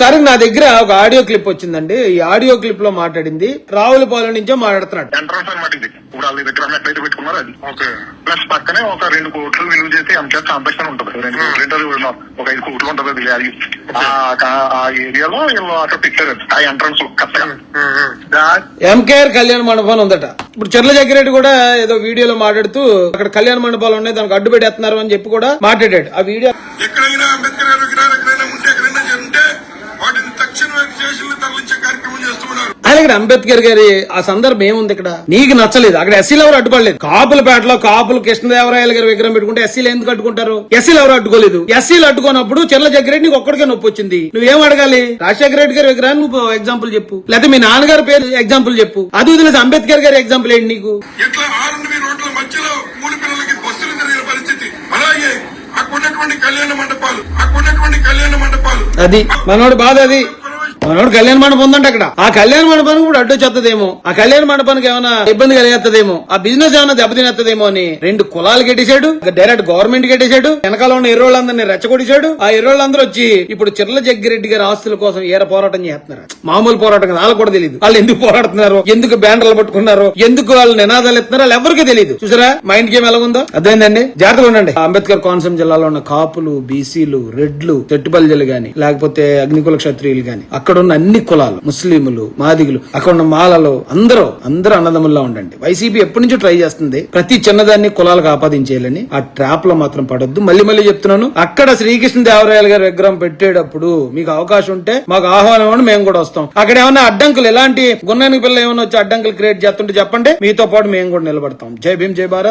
సరే నా దగ్గర ఒక ఆడియో క్లిప్ వచ్చిందండి. ఈ ఆడియో క్లిప్ లో మాట్లాడింది రావులపాలెం నుంచో మాట్లాడుతున్నాడు. ఎంట్రన్స్ అనమాట ఇది. ఇప్పుడు వాళ్ళ దగ్గర ఎట్లయితే పెట్టుకున్నారో అది. ప్లస్ పక్కనే ఒక 2 కోట్లు విలువ చేసి ఎంకేఆర్ కాంప్లెక్స్ అని ఉంటుంది. 2 ఒక 5 కోట్లు ఉంటుంది అది వాల్యూ. ఆ ఏరియాలో వీళ్ళు అక్కడ పెట్టారు ఆ ఎంట్రన్స్ కరెక్ట్గా. ఎంకేఆర్ కళ్యాణ మండపం ఉందట. ఇప్పుడు చెర్ల జగ్గిరెడ్డి కూడా ఏదో వీడియోలో మాట్లాడుతూ అక్కడ కళ్యాణ మండపాలు ఉన్నాయి దానికి అడ్డు పెట్టేస్తున్నారు అని చెప్పి కూడా మాట్లాడాడు. ఆ వీడియో ఎక్కడైనా అంబేద్కర్ గారు ఎక్కడైనా ఉంటే ఎక్కడైనా జరుగుంటే వాటిని తక్షణమే స్టేషన్లు తరలించే కార్యక్రమం చేస్తున్నారు. అలాగే అంబేద్కర్ గారి ఆ సందర్భం ఏముంది ఇక్కడ? నీకు నచ్చలేదు, అక్కడ ఎస్సీలు ఎవరు అడ్డుపడలేదు. కాపులపేటలో కాపులు కృష్ణదేవరాయలు గారి విగ్రహం పెట్టుకుంటే ఎస్సీలు ఎందుకు అడ్డుకుంటారు? ఎస్సీలు ఎవరు అడ్డుకోలేదు. ఎస్సీలు అడ్డుకున్నప్పుడు చెర్ల జగ్గిరెడ్డి నీకు ఒక్కడికే నొప్పి వచ్చింది. నువ్వేం అడగాలి? రాజశేఖర రెడ్డి గారి విగ్రహాన్ని నువ్వు ఎగ్జాంపుల్ చెప్పు, లేకపోతే మీ నాన్నగారి పేరు ఎగ్జాంపుల్ చెప్పు. అది వదిలేసి అంబేద్కర్ గారి ఎగ్జాంపుల్ ఏంటి నీకు? ఇట్లా R&B రోడ్ల మధ్యలో కూలి పిల్లలకి బస్సులు తిరిగిన పరిస్థితి. అలాగే అక్కడున్నటువంటి కళ్యాణ మండపాలు అది మనోడు బాధ. అది మనోడు కళ్యాణ మండపం ఉందంటే అక్కడ ఆ కళ్యాణ మండపానికి కూడా అడ్డు వచ్చేదేమో, ఆ కళ్యాణ మండపానికి ఏమైనా ఇబ్బంది కలిగేస్తుందేమో, ఆ బిజినెస్ ఏమైనా దెబ్బతినేస్తుందేమో అని 2 కులాలు కట్టేశాడు. Direct government కట్టేశాడు. వెనకాల ఉన్న ఎర్రోళ్ళందరినీ రెచ్చగొట్టేశాడు. ఆ ఎర్రోళ్ళందరూ వచ్చి ఇప్పుడు చెర్ల జగ్గిరెడ్డి గారి ఆస్తుల కోసం ఏర పోరాటం చేస్తున్నారు. మామూలు పోరాటం కదా, వాళ్ళకు కూడా తెలియదు. వాళ్ళు ఎందుకు పోరాడుతున్నారు, ఎందుకు బ్యానర్లు పట్టుకున్నారు, ఎందుకు వాళ్ళు నినాదాలు ఎత్తున్నారు, వాళ్ళు ఎవరికీ తెలియదు. చూసారా మైండ్ గేమ్ ఎలాగుందో? అర్థమైందండి. జాగ్రత్తగా ఉండండి. అంబేద్కర్ కోనసీమ జిల్లాలో ఉన్న కాపులు, బీసీలు, రెడ్లు, చెట్టుపల్లిలు గాని లేకపోతే అగ్నికుల క్షత్రియులు గాని అక్కడ ఉన్న అన్ని కులాలు, ముస్లింలు, మాదిగులు, అక్కడ ఉన్న మాలలు అందరూ అన్నదమ్ముల్లా ఉండండి. వైసీపీ ఎప్పటి నుంచో ట్రై చేస్తుంది ప్రతి చిన్నదాన్ని కులాలకు ఆపాదించేయాలని. ఆ ట్రాప్ లో మాత్రం పడొద్దు. మళ్ళీ చెప్తున్నాను, అక్కడ శ్రీకృష్ణదేవరాయలు గారి విగ్రహం పెట్టేటప్పుడు మీకు అవకాశం ఉంటే మాకు ఆహ్వానం ఇవ్వండి, మేము కూడా వస్తాం. అక్కడ ఏమన్నా అడ్డంకులు, ఎలాంటి గున్నానికి పిల్ల ఏమన్నా వచ్చి అడ్డంకులు క్రియేట్ చేస్తుంటే చెప్పండి, మీతో పాటు మేము కూడా నిలబడతాం. జై భీమ్, జై భారత్.